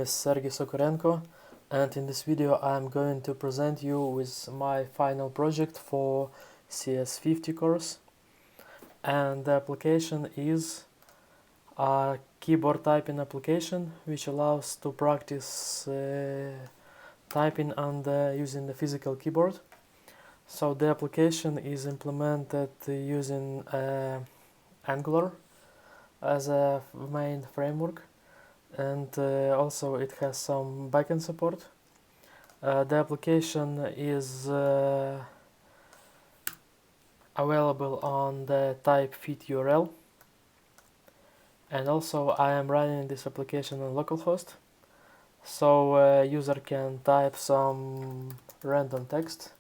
Sergey Sokorenko, and in this video I'm going to present you with my final project for CS50 course, and the application is a keyboard typing application which allows to practice typing and using the physical keyboard. So the application is implemented using Angular as a main framework, and also it has some backend support. The application is available on the typefit URL, and also I am running this application on localhost, so user can type some random text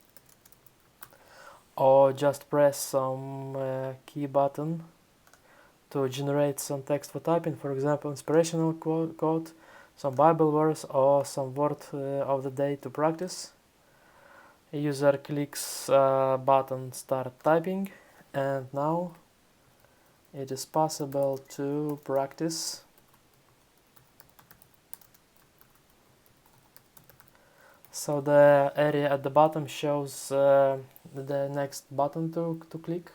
or just press some key button to generate some text for typing, for example inspirational quote, some Bible verse, or some word of the day to practice. A user clicks button start typing, and now it is possible to practice. So the area at the bottom shows the next button to click,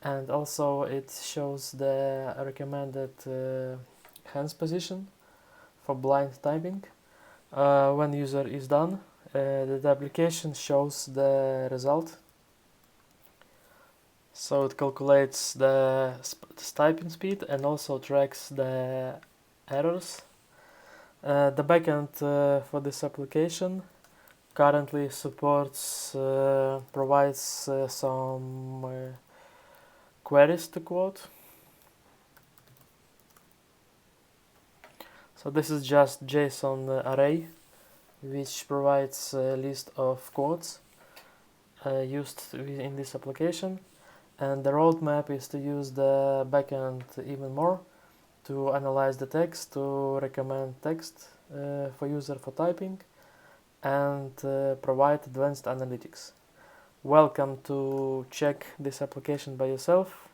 and also it shows the recommended hands position for blind typing. When user is done, the application shows the result. So it calculates the typing speed and also tracks the errors. The backend for this application currently supports provides some queries to quote. So this is just JSON array which provides a list of quotes used in this application, and the roadmap is to use the backend even more to analyze the text, to recommend text for user for typing, and provide advanced analytics. Welcome to check this application by yourself.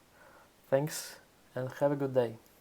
Thanks and have a good day.